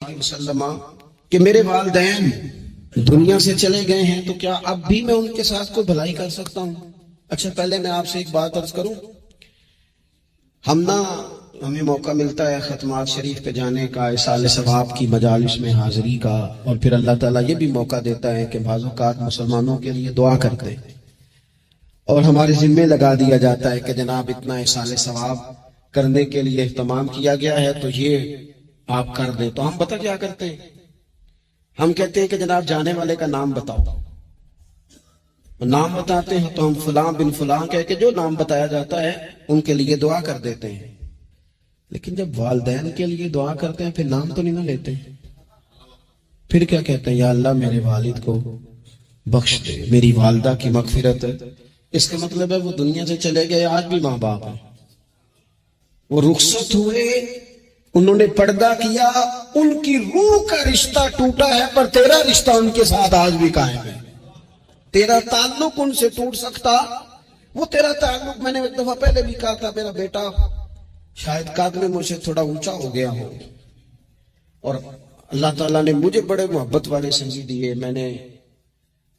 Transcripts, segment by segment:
وسلم کہ میرے والدین دنیا سے چلے گئے ہیں تو کیا اب بھی میں ان کے ساتھ کوئی بھلائی کر سکتا ہوں؟ اچھا پہلے میں آپ سے ایک بات عرض کروں. ہمیں موقع ملتا ہے ختمات شریف پہ جانے کا، اصال ثواب کی مجالس میں حاضری کا، اور پھر اللہ تعالیٰ یہ بھی موقع دیتا ہے کہ بعض اوقات مسلمانوں کے لیے دعا کرتے ہیں اور ہمارے ذمے لگا دیا جاتا ہے کہ جناب اتنا اصال ثواب کرنے کے لیے اہتمام کیا گیا ہے تو یہ آپ کر دیں. تو ہم پتہ کیا کرتے ہیں؟ ہم کہتے ہیں کہ جناب جانے والے کا نام بتاؤ. نام بتاتے ہیں تو ہم فلاں بن فلاں کہہ کے جو نام بتایا جاتا ہے ان کے لیے دعا کر دیتے ہیں. لیکن جب والدین کے لیے دعا کرتے ہیں پھر نام تو نہیں نہ لیتے. پھر کیا کہتے ہیں؟ یا اللہ میرے والد کو بخش دے، میری والدہ کی مغفرت. اس کا مطلب ہے وہ دنیا سے چلے گئے، آج بھی ماں باپ ہیں، وہ رخصت ہوئے، انہوں نے پردہ کیا، ان کی روح کا رشتہ ٹوٹا ہے پر تیرا رشتہ ان کے ساتھ آج بھی قائم ہے. تیرا تعلق ان سے ٹوٹ سکتا، وہ تیرا تعلق، میں نے ایک دفعہ پہلے بھی کہا تھا، میرا بیٹا شاید قد میں مجھ سے تھوڑا اونچا ہو گیا ہو اور اللہ تعالیٰ نے مجھے بڑے محبت والے سنگی دیے، میں نے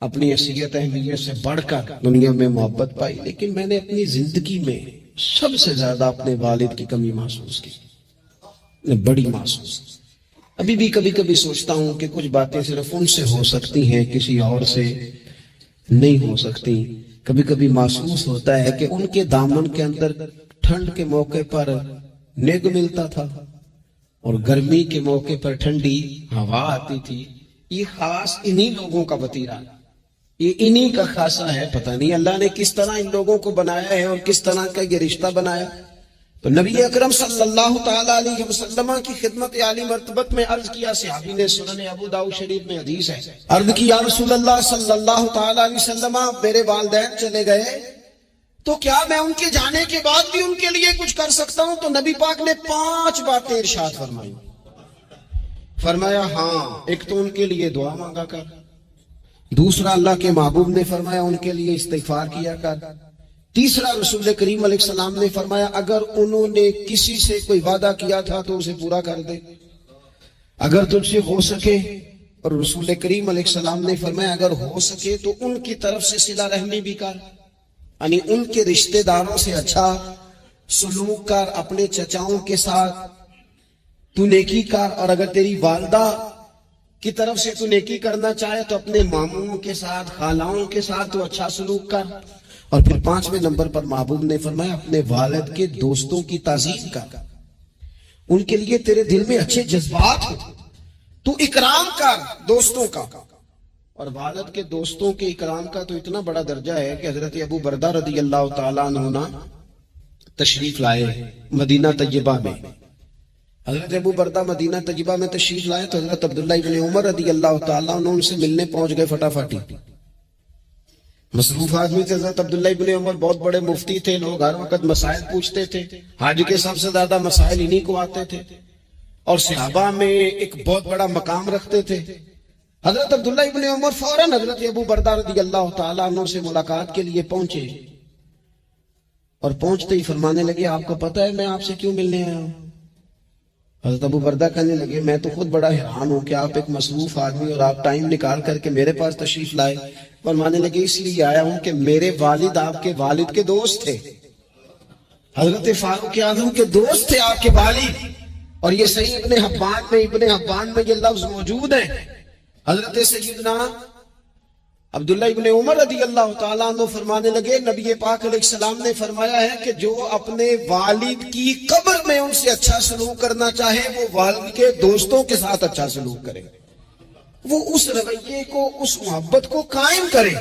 اپنی حیثیت اہمیت سے بڑھ کر دنیا میں محبت پائی، لیکن میں نے اپنی زندگی میں سب سے زیادہ اپنے والد کی کمی محسوس کی، بڑی محسوس. ابھی بھی کبھی کبھی سوچتا ہوں کہ کچھ باتیں صرف ان سے ہو سکتی ہیں، کسی اور سے نہیں ہو سکتی. کبھی کبھی محسوس ہوتا ہے کہ ان کے دامن کے اندر ٹھنڈ کے موقع پر نگ ملتا تھا اور گرمی کے موقع پر ٹھنڈی ہوا آتی تھی. یہ خاص انہی لوگوں کا وطیرہ، یہ انہی کا خاصہ ہے. پتہ نہیں اللہ نے کس طرح ان لوگوں کو بنایا ہے اور کس طرح کا یہ رشتہ بنایا. تو نبی اکرم صلی اللہ تعالیٰ علیہ وسلم کی خدمت عالی مرتبت میں عرض کیا، صحابی نے سنن ابو داؤد شریف میں حدیث ہے، عرض کی یا رسول اللہ صلی اللہ تعالیٰ علیہ وسلم میرے والدین چلے گئے تو کیا میں ان کے جانے کے بعد بھی ان کے لیے کچھ کر سکتا ہوں؟ تو نبی پاک نے 5 باتیں ارشاد فرمائی. فرمایا ہاں، ایک تو ان کے لیے دعا مانگا کر، دوسرا اللہ کے محبوب نے فرمایا ان کے لیے استغفار کیا کر، تیسرا رسول کریم علیہ السلام نے فرمایا اگر انہوں نے کسی سے کوئی وعدہ کیا تھا تو اسے پورا کر دے اگر تجھ سے ہو سکے. اور رسول کریم علیہ السلام نے فرمایا اگر ہو سکے تو ان کی طرف سے صلہ رحمی بھی کر، یعنی ان کے رشتہ داروں سے اچھا سلوک کر، اپنے چچاؤں کے ساتھ تو نیکی کر، اور اگر تیری والدہ کی طرف سے تو نیکی کرنا چاہے تو اپنے ماموں کے ساتھ، خالاؤں کے ساتھ تو اچھا سلوک کر. اور پھر 5ویں نمبر پر محبوب نے فرمایا اپنے والد کے دوستوں کی تعظیم کر، ان کے لیے تیرے دل میں اچھے جذبات ہو، تو اکرام کر دوستوں کا. اور والد کے دوستوں کے اکرام کا تو اتنا بڑا درجہ ہے کہ حضرت ابو بردہ رضی اللہ تعالیٰ عنہ تشریف لائے مدینہ طیبہ میں. حضرت ابو بردہ مدینہ طیبہ میں تشریف لائے تو حضرت عبداللہ ابن عمر رضی اللہ تعالیٰ عنہ ان سے ملنے پہنچ گئے فٹافٹی. مصروف آدمی تھے حضرت عبداللہ ابن عمر، بہت بڑے مفتی تھے، لوگ ہر وقت مسائل پوچھتے تھے، حج کے سب سے زیادہ مسائل انہی کو آتے تھے اور صحابہ میں ایک بہت بڑا مقام رکھتے تھے. حضرت عبداللہ ابن عمر فوراً حضرت ابو بردہ رضی اللہ تعالیٰ عنہ سے ملاقات کے لیے پہنچے اور پہنچتے ہی فرمانے لگے آپ کو پتہ ہے میں آپ سے کیوں ملنے آیا ہوں؟ حضرت ابو بردہ کہنے لگے میں تو خود بڑا حیران ہوں کہ آپ ایک مصروف آدمی اور آپ ٹائم نکال کر کے میرے پاس تشریف لائے. فرمانے لگے اس لیے آیا ہوں کہ میرے والد آپ کے والد کے دوست تھے، حضرت فاروق اعظم کے دوست تھے آپ کے والد. اور یہ صحیح ابن حبان میں یہ لفظ موجود ہے. حضرت سیدنا عبداللہ ابن عمر رضی اللہ تعالیٰ عنہ فرمانے لگے نبی پاک علیہ السلام نے فرمایا ہے کہ جو اپنے والد کی قبر میں ان سے اچھا سلوک کرنا چاہے وہ والد کے دوستوں کے ساتھ اچھا سلوک کرے، وہ اس رویے کو، اس محبت کو قائم کرے،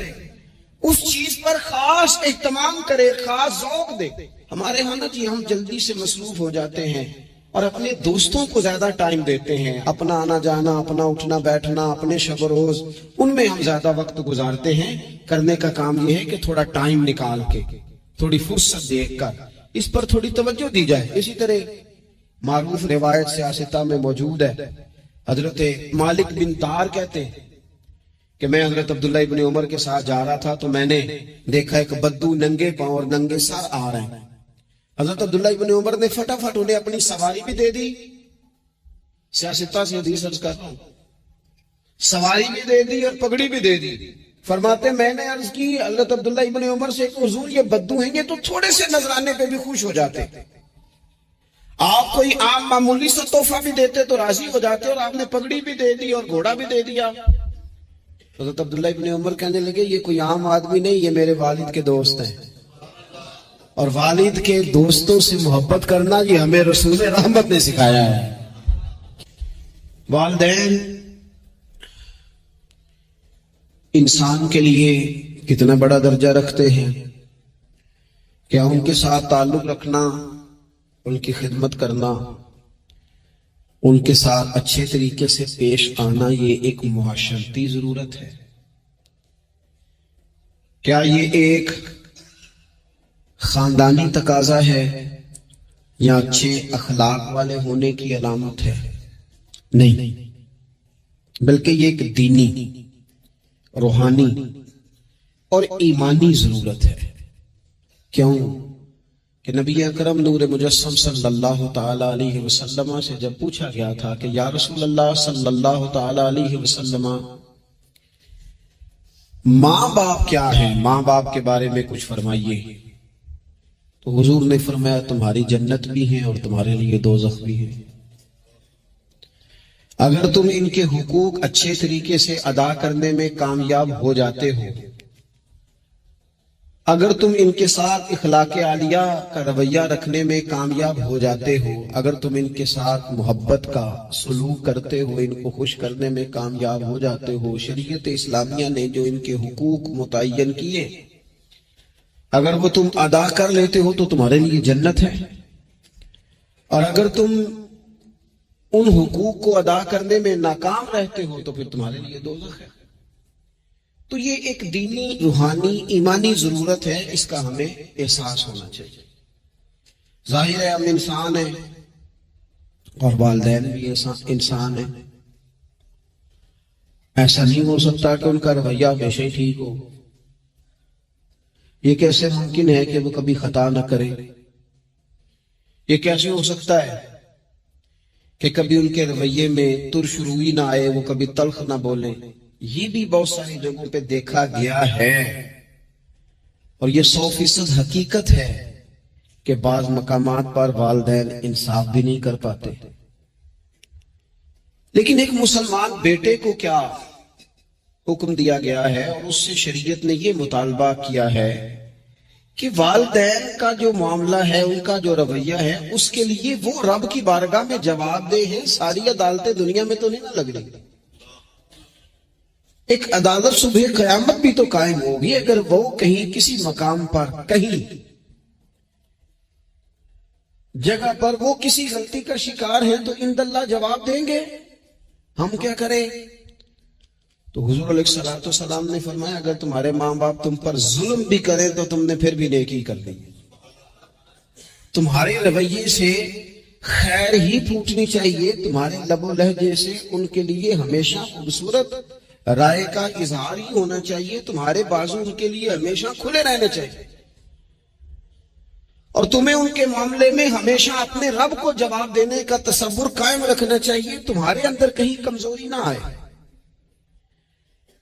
اس چیز پر خاص اہتمام کرے، خاص ذوق دے. ہمارے ہاں نا جی ہم جلدی سے مصروف ہو جاتے ہیں اور اپنے دوستوں کو زیادہ ٹائم دیتے ہیں، اپنا آنا جانا، اپنا اٹھنا بیٹھنا، اپنے شب و روز ان میں ہم زیادہ وقت گزارتے ہیں. کرنے کا کام یہ ہے کہ تھوڑا ٹائم نکال کے، تھوڑی فرصت دیکھ کر اس پر تھوڑی توجہ دی جائے. اسی طرح معروف روایت سیاستہ میں موجود ہے، حضرت مالک بن تار کہتے ہیں کہ میں حضرت عبداللہ ابن عمر کے ساتھ جا رہا تھا تو میں نے دیکھا ایک بدو ننگے پاؤں اور ننگے سر آ رہے ہیں. حضرت عبداللہ ابن عمر نے فٹافٹ انہیں اپنی سواری بھی دے دی سیاستہ سے حدیث عرض کر رہا ہوں، سواری بھی دے دی اور پگڑی بھی دے دی. فرماتے میں نے عرض کی حضرت عبداللہ ابن عمر سے کہ حضور یہ بدو ہیں، یہ تو تھوڑے سے نذرانے پہ بھی خوش ہو جاتے. آپ کوئی عام معمولی سا تحفہ بھی دیتے تو راضی ہو جاتے، اور آپ نے پگڑی بھی دے دی اور گھوڑا بھی دے دیا. حضرت عبداللہ ابن عمر کہنے لگے یہ کوئی عام آدمی نہیں، یہ میرے والد کے دوست ہیں، اور والد کے دوستوں سے محبت کرنا یہ ہمیں رسول رحمت نے سکھایا ہے. والدین انسان کے لیے کتنا بڑا درجہ رکھتے ہیں. کیا ان کے ساتھ تعلق رکھنا، ان کی خدمت کرنا، ان کے ساتھ اچھے طریقے سے پیش آنا یہ ایک معاشرتی ضرورت ہے؟ کیا یہ ایک خاندانی تقاضا ہے یا اچھے اخلاق والے ہونے کی علامت ہے؟ نہیں، بلکہ یہ ایک دینی، روحانی اور ایمانی ضرورت ہے. کیوں کہ نبی اکرم نور مجسم صلی اللہ تعالی علیہ وسلم سے جب پوچھا گیا تھا کہ یا رسول اللہ صلی اللہ تعالی علیہ وسلم ماں باپ کیا ہے، ماں باپ کے بارے میں کچھ فرمائیے، تو حضور نے فرمایا تمہاری جنت بھی ہیں اور تمہارے لیے دوزخ بھی ہیں. اگر تم ان کے حقوق اچھے طریقے سے ادا کرنے میں کامیاب ہو جاتے ہو، اگر تم ان کے ساتھ اخلاق عالیہ کا رویہ رکھنے میں کامیاب ہو جاتے ہو، اگر تم ان کے ساتھ محبت کا سلوک کرتے ہو، ان کو خوش کرنے میں کامیاب ہو جاتے ہو، شریعت اسلامیہ نے جو ان کے حقوق متعین کیے اگر وہ تم ادا کر لیتے ہو تو تمہارے لیے جنت ہے، اور اگر تم ان حقوق کو ادا کرنے میں ناکام رہتے ہو تو پھر تمہارے لیے دوزخ ہے. تو یہ ایک دینی، روحانی، ایمانی ضرورت ہے، اس کا ہمیں احساس ہونا چاہیے. ظاہر ہے ہم انسان ہیں اور والدین بھی انسان ہیں. ایسا نہیں ہو سکتا کہ ان کا رویہ ہمیشہ ہی ٹھیک ہو. یہ کیسے ممکن ہے کہ وہ کبھی خطا نہ کریں؟ یہ کیسے ہو سکتا ہے کہ کبھی ان کے رویے میں ترش روئی نہ آئے، وہ کبھی تلخ نہ بولیں؟ یہ بھی بہت ساری جگہوں پہ دیکھا گیا ہے، اور یہ 100% حقیقت ہے کہ بعض مقامات پر والدین انصاف بھی نہیں کر پاتے. لیکن ایک مسلمان بیٹے کو کیا حکم دیا گیا ہے، اور اس سے شریعت نے یہ مطالبہ کیا ہے کہ والدین کا جو معاملہ ہے، ان کا جو رویہ ہے، اس کے لیے وہ رب کی بارگاہ میں جواب دہ ہیں. ساری عدالتیں دنیا میں تو نہیں نہ لگ رہی، ایک عدالت صبح قیامت بھی تو قائم ہوگی. اگر وہ کہیں کسی مقام پر، کہیں جگہ پر وہ کسی غلطی کا شکار ہیں تو اند اللہ جواب دیں گے. ہم کیا کریں؟ تو حضور علیہ السلام نے فرمایا اگر تمہارے ماں باپ تم پر ظلم بھی کریں تو تم نے پھر بھی نیکی کر لی. تمہارے رویے سے خیر ہی پھوٹنی چاہیے، تمہارے لب و لہجے سے ان کے لیے ہمیشہ خوبصورت رائے کا اظہار ہی ہونا چاہیے. تمہارے بازو ان کے لیے ہمیشہ کھلے رہنے چاہیے، اور تمہیں ان کے معاملے میں ہمیشہ اپنے رب کو جواب دینے کا تصور قائم رکھنا چاہیے. تمہارے اندر کہیں کمزوری نہ آئے.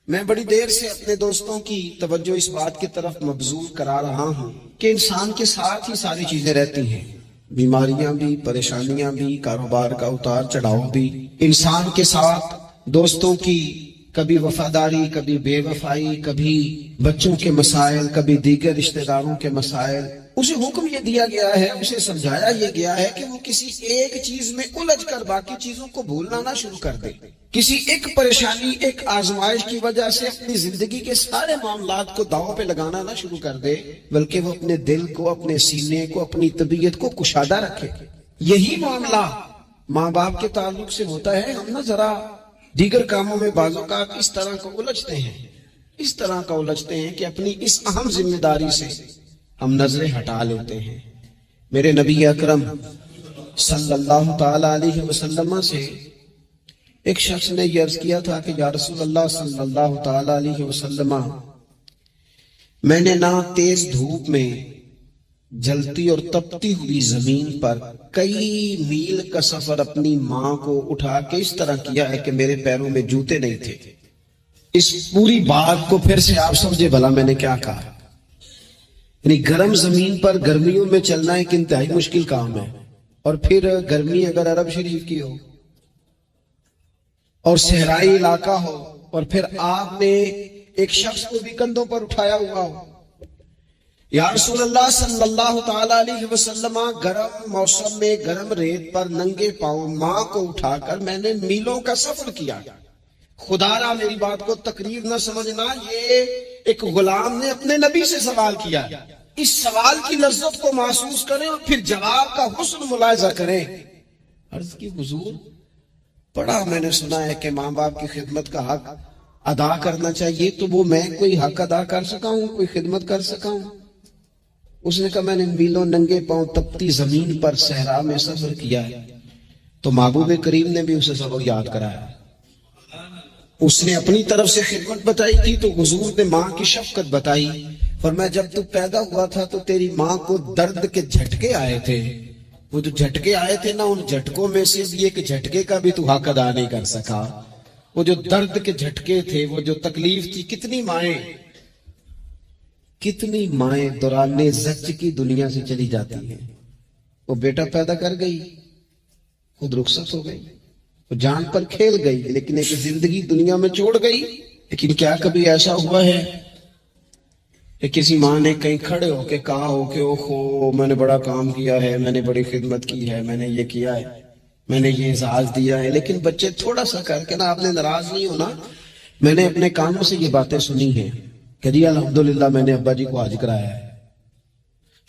میں بڑی دیر سے اپنے دوستوں کی توجہ اس بات کی طرف مبذول کرا رہا ہوں کہ انسان کے ساتھ ہی ساری چیزیں رہتی ہیں، بیماریاں بھی، پریشانیاں بھی، کاروبار کا اتار چڑھاؤ بھی. انسان کے ساتھ دوستوں کی کبھی وفاداری، کبھی بے وفائی، کبھی بچوں کے مسائل، کبھی دیگر رشتہ داروں کے مسائل. اسے حکم یہ دیا گیا ہے، اسے سمجھایا یہ گیا ہے کہ وہ کسی ایک چیز میں الجھ کر باقی چیزوں کو بھولنا نہ شروع کر دے. کسی ایک پریشانی، ایک آزمائش کی وجہ سے اپنی زندگی کے سارے معاملات کو داؤں پہ لگانا نہ شروع کر دے، بلکہ وہ اپنے دل کو، اپنے سینے کو، اپنی طبیعت کو کشادہ رکھے. یہی معاملہ ماں باپ کے تعلق سے ہوتا ہے. ہم نہ ذرا دیگر کاموں میں بعض اوقات اس طرح کو الجھتے ہیں کہ اپنی اس اہم ذمہ داری سے ہم نظریں ہٹا لیتے ہیں. میرے نبی اکرم صلی اللہ تعالی علیہ وسلم سے ایک شخص نے یہ عرض کیا تھا کہ یا رسول اللہ صلی اللہ تعالی علیہ وسلم، میں نے نہ تیز دھوپ میں جلتی اور تپتی ہوئی زمین پر کئی میل کا سفر اپنی ماں کو اٹھا کے اس طرح کیا ہے کہ میرے پیروں میں جوتے نہیں تھے۔ اس پوری بات کو پھر سے آپ سمجھے بھلا میں نے کیا کہا؟ یعنی گرم زمین پر گرمیوں میں چلنا ایک انتہائی مشکل کام ہے، اور پھر گرمی اگر عرب شریف کی ہو اور صحرائی علاقہ ہو، اور پھر آپ نے ایک شخص کو بھی کندھوں پر اٹھایا ہوا ہو۔ یا رسول اللہ صلی اللہ تعالی علیہ وسلم، گرم موسم میں گرم ریت پر ننگے پاؤں ماں کو اٹھا کر میں نے میلوں کا سفر کیا۔ خدا را میری بات کو تقریر نہ سمجھنا، یہ ایک غلام نے اپنے نبی سے سوال کیا۔ اس سوال کی لذت کو محسوس کریں اور پھر جواب کا حسن ملاحظہ کریں۔ عرض کی حضور، بڑا میں نے سنا ہے کہ ماں باپ کی خدمت کا حق ادا کرنا چاہیے، تو وہ میں کوئی حق ادا کر سکا ہوں، کوئی خدمت کر سکا ہوں؟ اس نے کہا میں نے میلوں ننگے پاؤں تپتی زمین پر صحرا میں سفر کیا ہے۔ تو محبوب کریم نے بھی اسے سبق یاد کرایا۔ اس نے اپنی طرف سے خدمت بتائی تھی تو حضور نے ماں کی شفقت بتائی۔ فرمایا جب تو پیدا ہوا تھا تو تیری ماں کو درد کے جھٹکے آئے تھے، وہ جو جھٹکے آئے تھے نا، ان جھٹکوں میں سے بھی ایک جھٹکے کا بھی تو حق ادا نہیں کر سکا۔ وہ جو درد کے جھٹکے تھے، وہ جو تکلیف تھی، کتنی مائیں دوران زچ کی دنیا سے چلی جاتی ہیں۔ وہ بیٹا پیدا کر گئی، خود رخصت ہو گئی، وہ جان پر کھیل گئی، لیکن ایک زندگی دنیا میں چھوڑ گئی۔ لیکن کیا کبھی ایسا ہوا ہے کہ کسی ماں نے کہیں کھڑے ہو کے کہا ہو کہ اوہو میں نے بڑا کام کیا ہے، میں نے بڑی خدمت کی ہے، میں نے یہ کیا ہے، میں نے یہ اعزاز دیا ہے؟ لیکن بچے تھوڑا سا کر کے نا، آپ نے ناراض نہیں ہونا، میں نے اپنے کانوں سے یہ باتیں سنی ہیں کہ جی الحمدللہ میں نے ابا جی کو حج کرایا ہے،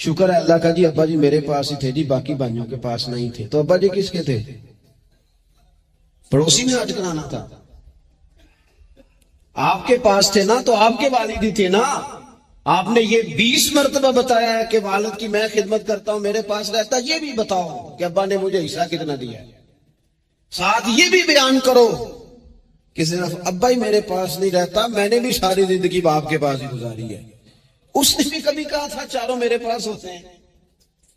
شکر ہے اللہ کا جی، ابا جی میرے پاس ہی تھے جی، باقی بھائیوں کے پاس نہیں تھے۔ تو ابا جی کس کے تھے؟ پڑوسی نے حج کرانا تھا، آپ کے پاس تھے نا، تو آپ کے والد ہی تھے نا۔ آپ نے یہ 20 مرتبہ بتایا ہے کہ والد کی میں خدمت کرتا ہوں، میرے پاس رہتا، یہ بھی بتاؤ کہ ابا نے مجھے حصہ کتنا دیا ہے۔ ساتھ یہ بھی بیان کرو کہ صرف ابا ہی میرے پاس نہیں رہتا، میں نے بھی ساری زندگی باپ کے پاس ہی گزاری ہے۔ اس نے بھی کبھی کہا تھا چاروں میرے پاس ہوتے ہیں،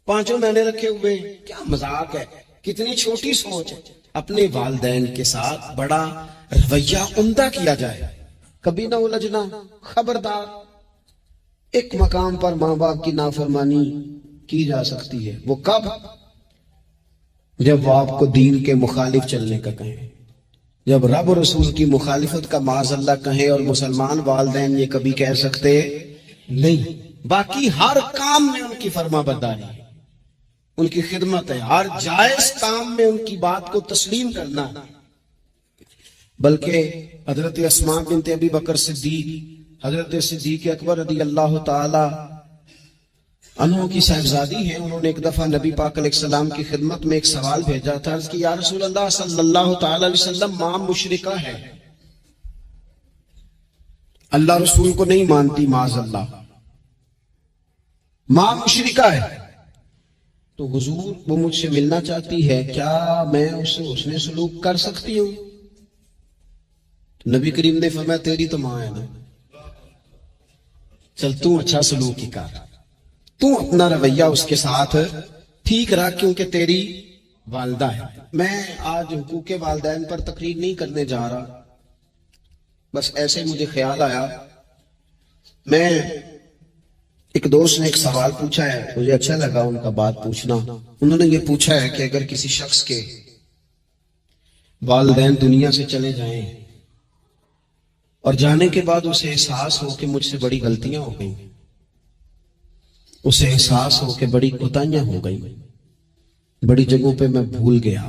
پانچوں میں نے رکھے ہوئے۔ کیا مذاق ہے، کتنی چھوٹی سوچ ہے۔ اپنے والدین کے ساتھ بڑا رویہ عمدہ کیا جائے، کبھی نہ الجھنا۔ خبردار، ایک مقام پر ماں باپ کی نافرمانی کی جا سکتی ہے، وہ کب؟ جب وہ آپ کو دین کے مخالف چلنے کا کہیں، جب رب و رسول کی مخالفت کا معاذ اللہ کہیں، اور مسلمان والدین یہ کبھی کہہ سکتے نہیں۔ باقی ہر کام میں ان کی فرما برداری ہے، ان کی خدمت ہے، ہر جائز کام میں ان کی بات کو تسلیم کرنا۔ بلکہ حضرت اسماء بنت ابی بکر صدیق، حضرت صدیق اکبر رضی اللہ تعالی عنہ کی صاحبزادی ہیں، انہوں نے ایک دفعہ نبی پاک علیہ السلام کی خدمت میں ایک سوال بھیجا تھا کہ یا رسول اللہ صلی اللہ تعالی علیہ وسلم، ماں مشرکہ ہے، اللہ رسول کو نہیں مانتی، معاذ اللہ، ماں مشرکہ ہے، تو حضور وہ مجھ سے ملنا چاہتی ہے، کیا میں اسے حسن سلوک کر سکتی ہوں؟ نبی کریم نے فرمایا تیری تو ماں ہے نا، چل تو اچھا سلوک ہی کر، تو اپنا رویہ اس کے ساتھ ٹھیک رکھ، کیونکہ تیری والدہ ہے۔ میں آج حقوق والدین پر تقریر نہیں کرنے جا رہا، بس ایسے مجھے خیال آیا۔ میں ایک دوست نے ایک سوال پوچھا ہے، مجھے اچھا لگا ان کا بات پوچھنا۔ انہوں نے یہ پوچھا ہے کہ اگر کسی شخص کے والدین دنیا سے چلے جائیں اور جانے کے بعد اسے احساس ہو کہ مجھ سے بڑی غلطیاں ہو گئیں، اسے احساس ہو کہ بڑی کوتاہیاں ہو گئی، بڑی جگہوں پہ میں بھول گیا۔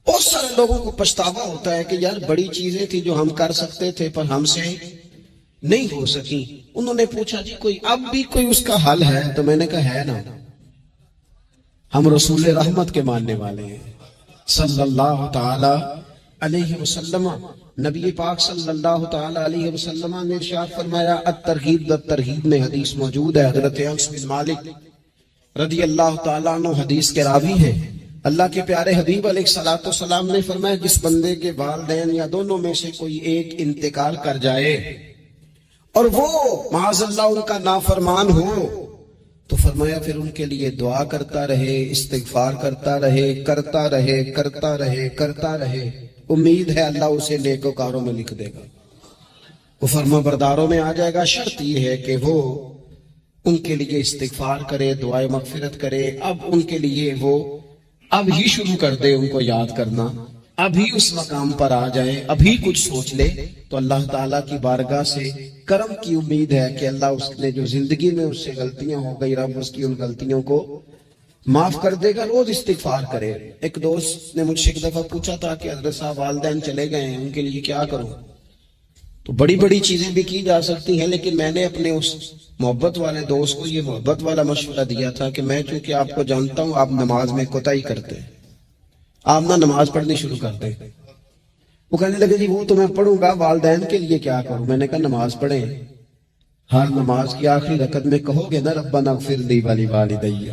بہت سارے لوگوں کو پچھتاوا ہوتا ہے کہ یار بڑی چیزیں تھی جو ہم کر سکتے تھے پر ہم سے نہیں ہو سکی۔ انہوں نے پوچھا جی کوئی اب بھی کوئی اس کا حل ہے؟ تو میں نے کہا ہے نا، ہم رسول رحمت کے ماننے والے ہیں صلی اللہ تعالی علیہ وسلم۔ نبی پاک صلی اللہ تعالی علیہ وسلم نے ارشاد فرمایا، الترغیب والترہیب میں حدیث موجود ہے، حضرت انس بن مالک رضی اللہ تعالیٰ عنہ حدیث کے راوی ہیں۔ اللہ کے پیارے حبیب علیہ الصلوۃ والسلام نے فرمایا جس بندے کے والدین یا دونوں میں سے کوئی ایک انتقال کر جائے اور وہ معاذ اللہ ان کا نافرمان ہو، تو فرمایا پھر ان کے لیے دعا کرتا رہے، استغفار کرتا رہے، کرتا رہے، کرتا رہے، کرتا رہے، امید ہے اللہ اسے نیکوکاروں میں لکھ دے گا، وہ فرما برداروں میں آ جائے گا۔ شرط یہ ہے کہ وہ ان کے لیے استغفار کرے، دعائے مغفرت کرے، اب ان کے لیے وہ اب ہی شروع کر دے ان کو یاد کرنا، ابھی اس مقام پر آ جائے، ابھی کچھ سوچ لے، تو اللہ تعالیٰ کی بارگاہ سے کرم کی امید ہے کہ اللہ اس نے جو زندگی میں اس سے غلطیاں ہو گئی، رب اس کی ان غلطیوں کو معاف کر دے گا۔ روز استغفار کرے۔ ایک دوست نے مجھ سے ایک دفعہ پوچھا تھا کہ حضرت صاحب والدین چلے گئے ہیں، ان کے لیے کیا کروں؟ تو بڑی بڑی چیزیں بھی کی جا سکتی ہیں، لیکن میں نے اپنے اس محبت والے دوست کو یہ محبت والا مشورہ دیا تھا کہ میں چونکہ آپ کو جانتا ہوں آپ نماز میں کوتاہی کرتے ہیں، آپ نہ نماز پڑھنی شروع کر دیں۔ وہ کہنے لگے جی وہ تو میں پڑھوں گا، والدین کے لیے کیا کروں؟ میں نے کہا نماز پڑھیں، ہر نماز کی آخری رکعت میں کہو گے نا ربنا اغفر لی ولوالدی،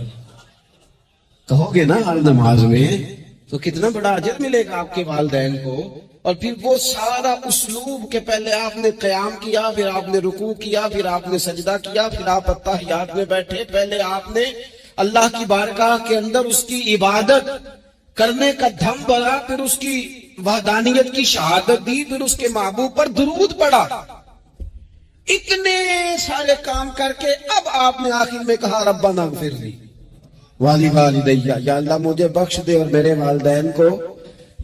کہو گے نا ہر نماز میں، تو کتنا بڑا اجر ملے گا آپ کے والدین کو۔ اور پھر وہ سارا اسلوب کہ پہلے آپ نے قیام کیا، پھر آپ نے رکوع کیا، پھر آپ نے سجدہ کیا، پھر آپ اتحیات میں بیٹھے، پہلے آپ نے اللہ کی بارگاہ کے اندر اس کی عبادت کرنے کا دھم بھرا، پھر اس کی وحدانیت کی شہادت دی، پھر اس کے محبوب پر درود پڑا، اتنے سارے کام کر کے اب آپ نے آخر میں کہا ربنا اغفر لی ولوالدی، یا اللہ مجھے بخش دے اور میرے والدین کو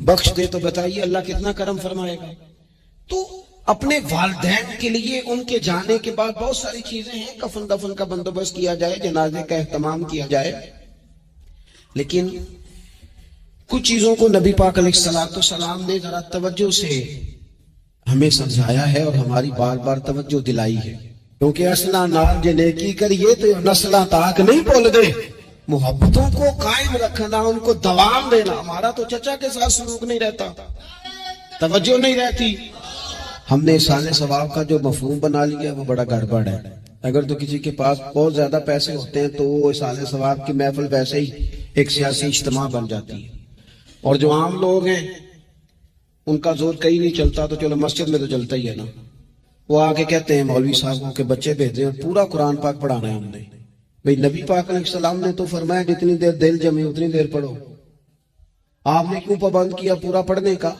بخش دے۔ تو بتائیے اللہ کتنا کرم فرمائے گا۔ تو اپنے والدین کے لیے ان کے جانے کے بعد بہت ساری چیزیں ہیں، کفن دفن کا بندوبست کیا جائے، جنازے کا اہتمام کیا جائے، لیکن کچھ چیزوں کو نبی پاک علیہ السلام نے ذرا توجہ سے ہمیں سمجھایا ہے اور ہماری بار بار توجہ دلائی ہے، کیونکہ اصلا نال جے نیکی کریے تو نسلہ تاک نہیں بول دے۔ محبتوں کو قائم رکھنا، ان کو دوام دینا۔ ہمارا تو چچا کے ساتھ سلوک نہیں رہتا، توجہ نہیں رہتی، ہم نے احسان ثواب کا جو مفہوم بنا لیا وہ بڑا گڑبڑ ہے۔ اگر تو کسی کے پاس بہت زیادہ پیسے ہوتے ہیں تو وہ احسان ثواب کی محفل ویسے ہی ایک سیاسی اجتماع بن جاتی ہے، اور جو عام لوگ ہیں ان کا زور کہیں نہیں چلتا، تو چلو مسجد میں تو چلتا ہی ہے نا، وہ آ کے کہتے ہیں مولوی صاحبوں کے بچے بھیجے اور پورا قرآن پاک پڑھانا ہے ہم نے۔ بھئی نبی پاک علیہ السلام نے تو فرمایا جتنی دیر دل جمے اتنی دیر پڑھو، آپ نے کیوں پابند کیا پورا پڑھنے کا؟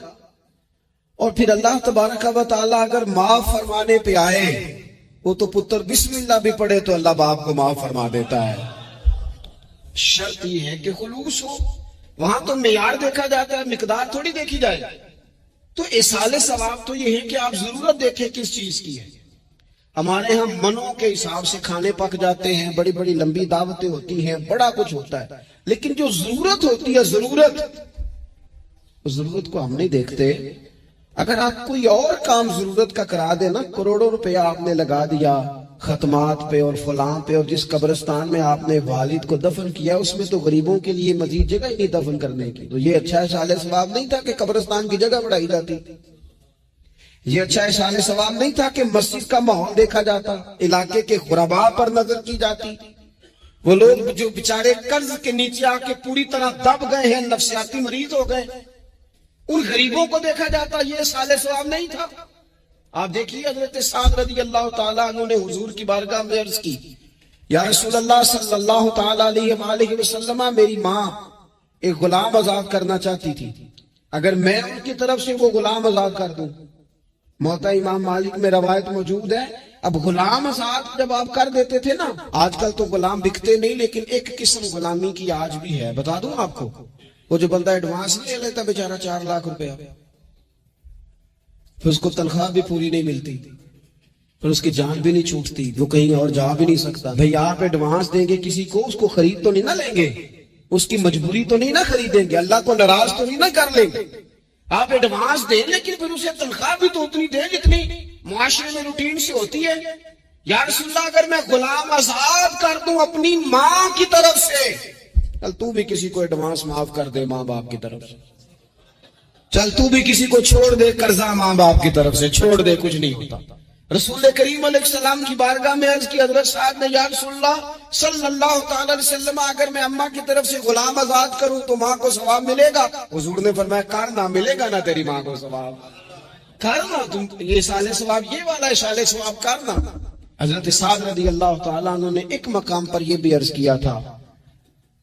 اور پھر اللہ تبارک و تعالیٰ اگر معاف فرمانے پہ آئے، وہ تو پتر بسم اللہ بھی پڑھے تو اللہ باپ کو معاف فرما دیتا ہے۔ شرط یہ ہے کہ خلوص ہو، وہاں تو معیار دیکھا جاتا ہے، مقدار تھوڑی دیکھی جائے۔ تو احسان ثواب تو یہ ہے کہ آپ ضرورت دیکھیں کس چیز کی ہے۔ ہمارے ہاں منوں کے حساب سے کھانے پک جاتے ہیں، بڑی بڑی لمبی دعوتیں ہوتی ہیں، بڑا کچھ ہوتا ہے، لیکن جو ضرورت ہوتی ہے، ضرورت کو ہم نہیں دیکھتے۔ اگر آپ کوئی اور کام ضرورت کا کرا دے نا، کروڑوں روپے آپ نے لگا دیا ختمات پہ اور فلاں پہ، اور جس قبرستان میں آپ نے والد کو دفن کیا اس میں تو غریبوں کے لیے مزید جگہ ہی نہیں دفن کرنے کی، تو یہ اچھا احسان ثواب نہیں تھا کہ قبرستان کی جگہ بڑھائی جاتی؟ یہ اچھا احسان ثواب نہیں تھا کہ مسجد کا ماحول دیکھا جاتا، علاقے کے غرباء پر نظر کی جاتی؟ وہ لوگ جو بیچارے قرض کے نیچے آ کے پوری طرح دب گئے ہیں، نفسیاتی مریض ہو گئے، ان غریبوں کو دیکھا جاتا، یہ احسان ثواب نہیں تھا؟ آپ دیکھیے حضرت سعد رضی اللہ تعالیٰ عنہ نے حضور کی بارگاہ میں عرض کی، یا رسول اللہ صلی اللہ تعالیٰ علیہ وآلہ وسلم، میری ماں ایک غلام آزاد کرنا چاہتی تھی، اگر میں ان کی طرف سے وہ غلام آزاد کر دوں، موتا امام مالک میں روایت موجود ہے، اب غلام آزاد جب آپ کر دیتے تھے نا، آج کل تو غلام بکتے نہیں، لیکن ایک قسم غلامی کی آج بھی ہے، بتا دوں آپ کو، وہ جو بندہ ایڈوانس لے لیتا بیچارہ 4 لاکھ روپیہ، پھر اس کو تنخواہ بھی پوری نہیں ملتی، پھر اس کی جان بھی نہیں چھوٹتی، وہ کہیں اور جا بھی نہیں سکتا۔ بھئی آپ ایڈوانس دیں گے کسی کو، اس کو خرید تو نہیں نہ لیں گے، اس کی مجبوری تو نہیں نہ خریدیں گے، اللہ کو ناراض تو نہیں نہ کر لیں گے۔ آپ ایڈوانس دیں لیکن پھر اسے تنخواہ بھی تو اتنی دیں جتنی معاشرے میں روٹین سے ہوتی ہے۔ یا رسول اللہ اگر میں غلام آزاد کر دوں اپنی ماں کی طرف سے، چل تو بھی کسی کو ایڈوانس معاف کر دے ماں باپ کی طرف سے، چل تو بھی کسی کو چھوڑ دے قرضہ ماں باپ کی طرف سے چھوڑ دے، کچھ نہیں ہوتا۔ رسول کریم علیہ السلام کی بارگاہ میں عرض کی حضرت سعد نے، یا رسول اللہ صلی اللہ تعالی علیہ وسلم، اگر میں اماں کی طرف سے غلام آزاد کروں تو ماں کو ثواب ملے گا؟ حضور نے فرمایا کرنا، ملے گا نا تیری ماں کو ثواب، کرنا، تم یہ احسان ثواب، یہ والا احسان ثواب کرنا۔ حضرت سعد رضی اللہ تعالیٰ عنہ نے ایک مقام پر یہ بھی عرض کیا تھا،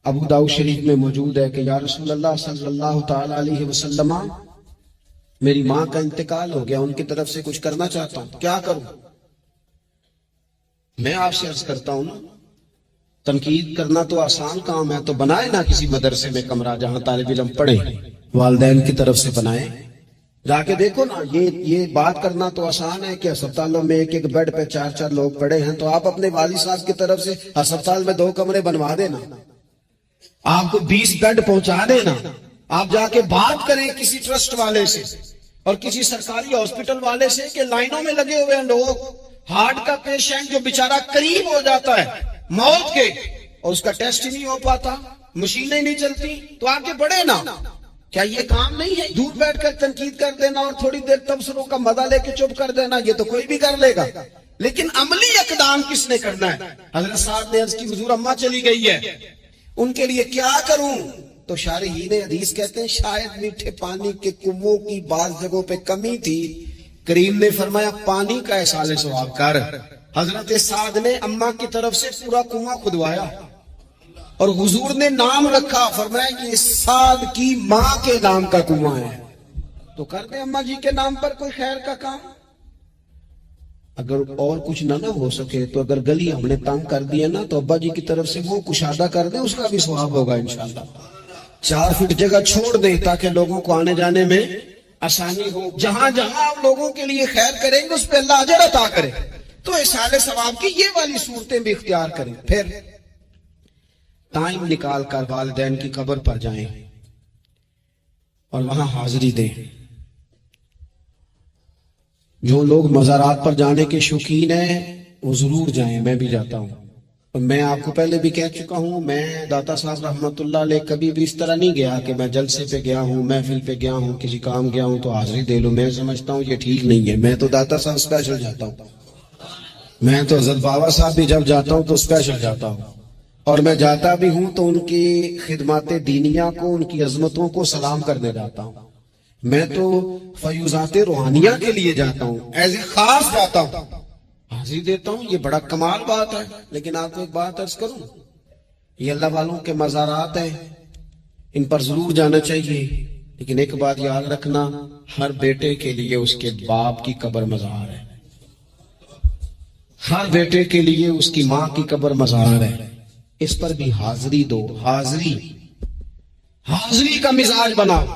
ابو داؤد شریف میں موجود ہے کہ یا رسول اللہ صلی اللہ تعالیٰ علیہ وسلم، میری ماں کا انتقال ہو گیا، ان کی طرف سے کچھ کرنا چاہتا ہوں، کیا کروں؟ میں آپ سے عرض کرتا ہوں نا، تنقید کرنا تو آسان کام ہے، تو بنائے نا کسی مدرسے میں کمرہ جہاں طالب علم پڑھے، والدین کی طرف سے بنائے، جا کے دیکھو نا۔ یہ بات کرنا تو آسان ہے کہ ہسپتالوں میں ایک بیڈ پہ 4 لوگ پڑے ہیں، تو آپ اپنے والد صاحب کی طرف سے ہسپتال میں 2 کمرے بنوا دینا، آپ کو 20 بیڈ پہنچا دینا، آپ جا کے بات کریں کسی ٹرسٹ والے سے اور کسی سرکاری ہاسپٹل والے سے کہ لائنوں میں لگے ہوئے ہیں لوگ، ہارٹ کا پیشنٹ جو بیچارہ قریب ہو جاتا ہے موت کے اور اس کا ٹیسٹ ہی نہیں ہو پاتا، مشینیں نہیں چلتی، تو آپ کے بڑھے نا۔ کیا یہ کام نہیں ہے دور بیٹھ کر تنقید کر دینا اور تھوڑی دیر تبصروں کا مزہ لے کے چپ کر دینا؟ یہ تو کوئی بھی کر لے گا، لیکن عملی اقدام کس نے کرنا ہے؟ حضرت صاحب نے عرض کی حضور اماں چلی گئی ہے، ان کے لیے کیا کروں؟ تو شارحین حدیث کہتے ہیں شاید میٹھے پانی کے کنووں کی بعض جگہوں پہ کمی تھی، کریم نے فرمایا پانی کا احسال ثواب کر۔ حضرت سعد نے اماں کی طرف سے پورا کنواں کھدوایا اور حضور نے نام رکھا، فرمایا یہ سعد کی ماں کے نام کا کنواں ہے، تو کر دیں اماں جی کے نام پر کوئی خیر کا کام۔ اگر اور کچھ نہ ہو سکے تو اگر گلی ہم نے تنگ کر دیا نا، تو ابا جی کی طرف سے وہ کشادہ کر دیں، اس کا بھی ثواب ہوگا انشاءاللہ۔ 4 فٹ جگہ چھوڑ دیں تاکہ لوگوں کو آنے جانے میں آسانی ہو۔ جہاں جہاں آپ لوگوں کے لیے خیر کریں گے اس پہ اللہ اجر عطا کرے، تو احسان ثواب کی یہ والی صورتیں بھی اختیار کریں۔ پھر ٹائم نکال کر والدین کی قبر پر جائیں اور وہاں حاضری دیں۔ جو لوگ مزارات پر جانے کے شوقین ہیں وہ ضرور جائیں، میں بھی جاتا ہوں، اور میں آپ کو پہلے بھی کہہ چکا ہوں، میں داتا صاحب رحمت اللہ علیہ کبھی بھی اس طرح نہیں گیا کہ میں جلسے پہ گیا ہوں، محفل پہ گیا ہوں، کسی کام گیا ہوں تو حاضری دے لوں۔ میں سمجھتا ہوں یہ ٹھیک نہیں ہے، میں تو داتا صاحب اسپیشل جاتا ہوں، میں تو حضرت بابا صاحب بھی جب جاتا ہوں تو اسپیشل جاتا ہوں، اور میں جاتا بھی ہوں تو ان کی خدمات دینیہ کو، ان کی عظمتوں کو سلام کرنے جاتا ہوں۔ میں تو فیوزات روحانیہ کے لیے جاتا ہوں، ایز اے خاص جاتا ہوں، حاضری دیتا ہوں، یہ بڑا کمال بات ہے۔ لیکن آپ کو ایک بات عرض کروں، یہ اللہ والوں کے مزارات ہیں، ان پر ضرور جانا چاہیے، لیکن ایک بات یاد رکھنا، ہر بیٹے کے لیے اس کے باپ کی قبر مزار ہے، ہر بیٹے کے لیے اس کی ماں کی قبر مزار ہے، اس پر بھی حاضری دو۔ حاضری کا مزاج بناؤ،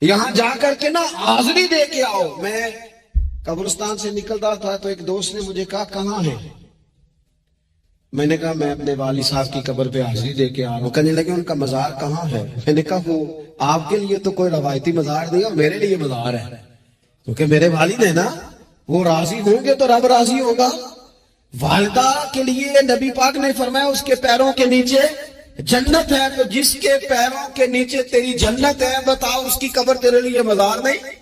یہاں جا کر کے نا حاضری دے کے آؤ۔ میں قبرستان سے نکلتا تھا تو ایک دوست نے مجھے کہا کہاں ہے؟ میں نے کہا میں اپنے والد صاحب کی قبر پہ حاضری دے کے آ رہا ہوں۔ کہنے لگے ان کا مزار کہاں ہے؟ میں نے کہا وہ آپ کے لیے تو کوئی روایتی مزار نہیں ہے، میرے لیے مزار ہے، کیونکہ میرے والد ہیں نا، وہ راضی ہوں گے تو رب راضی ہوگا۔ والدہ کے لیے نبی پاک نے فرمایا اس کے پیروں کے نیچے جنت ہے، تو جس کے پیروں کے نیچے تیری جنت ہے، بتاؤ اس کی قبر تیرے لیے مزار نہیں؟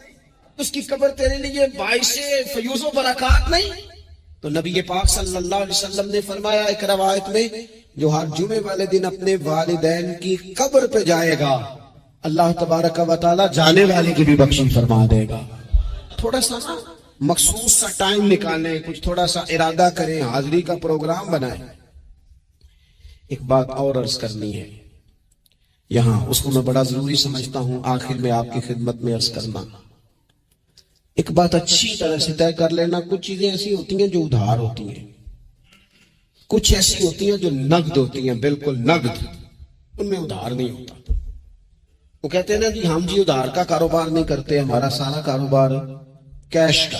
اس کی قبر تیرے لیے باعث فیوز و برکات نہیں؟ تو نبی پاک صلی اللہ علیہ وسلم نے فرمایا ایک روایت میں، جو ہر جمعے والے دن اپنے والدین کی قبر پہ جائے گا، اللہ تبارک و تعالی جانے والے کی بھی بخشش فرما دے گا۔ تھوڑا سا مخصوص سا ٹائم نکالیں، کچھ تھوڑا سا ارادہ کریں، حاضری کا پروگرام بنائیں۔ ایک بات اور عرض کرنی ہے یہاں، اس کو میں بڑا ضروری سمجھتا ہوں آخر میں آپ کی خدمت میں عرض کرنا۔ ایک بات اچھی طرح سے طے کر لینا، کچھ چیزیں ایسی ہوتی ہیں جو ادھار ہوتی ہیں، کچھ ایسی ہوتی ہیں جو نقد ہوتی ہیں، بالکل نقد، ان میں ادھار نہیں ہوتا۔ وہ کہتے ہیں نا جی ہم جی ادھار کا کاروبار نہیں کرتے، ہمارا سارا کاروبار کیش کا،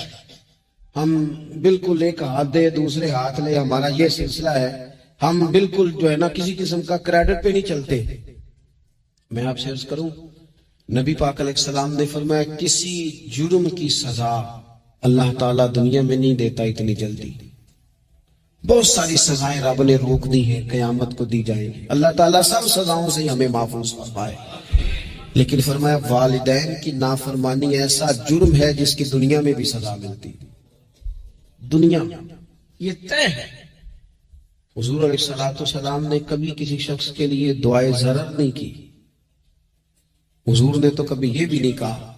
ہم بالکل ایک ہاتھ دے دوسرے ہاتھ لے، ہمارا یہ سلسلہ ہے، ہم بالکل جو ہے نا کسی قسم کا کریڈٹ پہ نہیں چلتے۔ میں آپ سے عرض کروں، نبی پاک علیہ السلام نے فرمایا کسی جرم کی سزا اللہ تعالیٰ دنیا میں نہیں دیتا اتنی جلدی، بہت ساری سزائیں رب نے روک دی ہیں، قیامت کو دی جائیں گی، اللہ تعالیٰ سب سزاؤں سے ہمیں محفوظ فرمائے۔ لیکن فرمایا والدین کی نافرمانی ایسا جرم ہے جس کی دنیا میں بھی سزا ملتی، دنیا میں یہ طے ہے۔ حضور علیہ السلام نے کبھی کسی شخص کے لیے دعائے ضرر نہیں کی، حضور نے تو کبھی یہ بھی نہیں کہا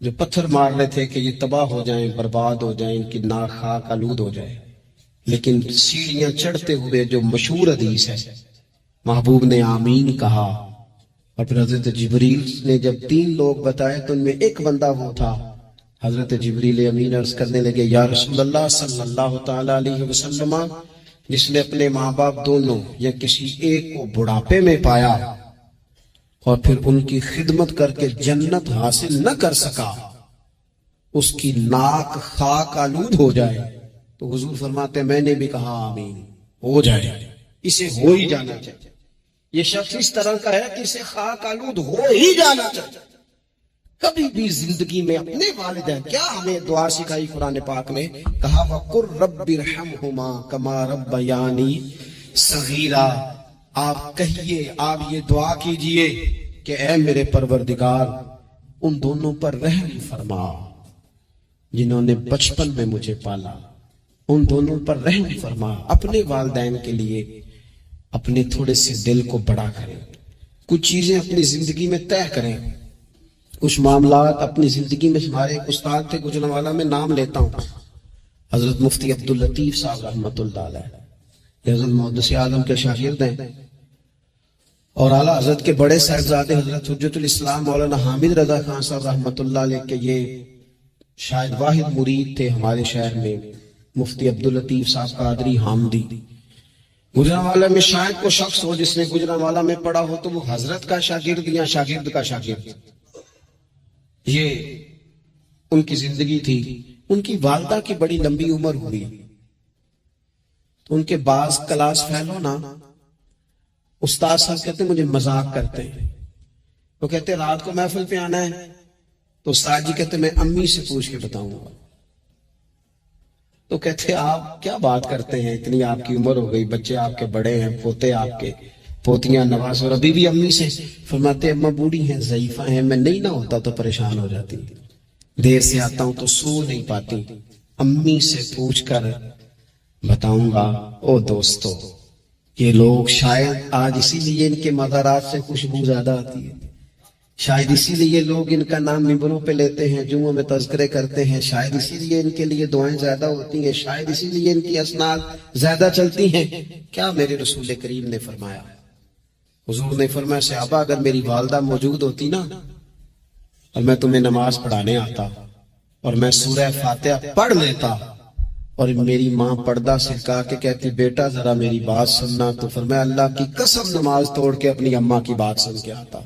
جو پتھر مار رہے تھے کہ یہ تباہ ہو جائیں، برباد ہو جائیں، ان کی ناک خاک آلود ہو جائے، لیکن سیڑھیاں چڑھتے ہوئے جو مشہور حدیث ہے، محبوب نے آمین کہا، اور پھر حضرت جبریل نے جب 3 لوگ بتائے تو ان میں ایک بندہ وہ تھا، حضرت جبریل امین عرض کرنے لگے یا رسول اللہ صلی اللہ تعالی علیہ وسلم، جس نے اپنے ماں باپ دونوں یا کسی ایک کو بڑھاپے میں پایا اور پھر ان کی خدمت کر کے جنت حاصل نہ کر سکا، اس کی ناک خاک آلود ہو جائے، تو حضور فرماتے میں نے بھی کہا آمین، ہو جائے، اسے ہو ہی جانا چاہیے۔ یہ شخص اس طرح کا ہے کہ اسے خاک آلود ہو ہی جانا چاہیے۔ کبھی بھی زندگی میں اپنے والدین، کیا ہمیں دعا سکھائی قرآن پاک نے، کہا وَقُلْ رَبِّ ارْحَمْهُمَا كَمَا رَبَّيَانِي صَغِيرًا، آپ کہیے، آپ یہ دعا کیجئے کہ اے میرے پروردگار ان دونوں پر رحم فرما جنہوں نے بچپن میں مجھے پالا، ان دونوں پر رحم فرما۔ اپنے والدین کے لیے اپنے تھوڑے سے دل کو بڑا کریں، کچھ چیزیں اپنی زندگی میں طے کریں، کچھ معاملات اپنی زندگی میں۔ ہمارے ایک استاد تھے گجرانوالہ میں، نام لیتا ہوں، حضرت مفتی عبداللطیف صاحب رحمۃ اللہ علیہ، حضرت محدث اعظم کے شاگرد ہیں، اور اعلیٰ حضرت کے بڑے صاحبزادے حضرت حجت الاسلام مولانا حامد رضا خان صاحب رحمۃ اللہ علیہ کے یہ شاید واحد مرید تھے ہمارے شہر میں، مفتی عبداللطیف صاحب قادری حامدی۔ گجرانوالہ میں شاید کوئی شخص ہو جس نے گجرانوالہ میں پڑھا ہو تو وہ حضرت کا شاگرد یا شاگرد کا شاگرد، یہ ان کی زندگی تھی۔ ان کی والدہ کی بڑی لمبی عمر ہوئی تو ان کے بعض کلاس فیلو نا، استاد صاحب کہتے ہیں مجھے مذاق کرتے ہیں، وہ کہتے ہیں رات کو محفل پہ آنا ہے تو استاد جی کہتے ہیں میں امی سے پوچھ کے بتاؤں گا، تو کہتے ہیں آپ کیا بات کرتے ہیں، اتنی آپ کی عمر ہو گئی، بچے آپ کے بڑے ہیں، پوتے آپ کے، پوتیاں نواز، اور ابھی بھی امی سے۔ فرماتے اماں بوڑھی ہیں، ضعیفہ ہیں، میں نہیں نہ ہوتا تو پریشان ہو جاتی، دیر سے آتا ہوں تو سو نہیں پاتی، امی سے پوچھ کر بتاؤں گا۔ او دوستو، یہ لوگ شاید آج اسی لیے ان کے مزارات سے خوشبو زیادہ آتی ہے، شاید اسی لیے لوگ ان کا نام ممبروں پہ لیتے ہیں، جمعوں میں تذکرے کرتے ہیں، شاید اسی لیے ان کے لیے دعائیں زیادہ ہوتی ہیں، شاید اسی لیے ان کی اسناد زیادہ چلتی ہیں۔ کیا میرے رسول کریم نے فرمایا، حضور نے فرمایا صحابہ اگر میری والدہ موجود ہوتی نا اور میں تمہیں نماز پڑھانے آتا اور میں سورہ فاتحہ پڑھ لیتا اور میری ماں پردہ سرکا کے کہتی بیٹا ذرا میری بات سننا، تو فرمایا اللہ کی قسم نماز توڑ کے اپنی اماں کی بات سن کے آتا۔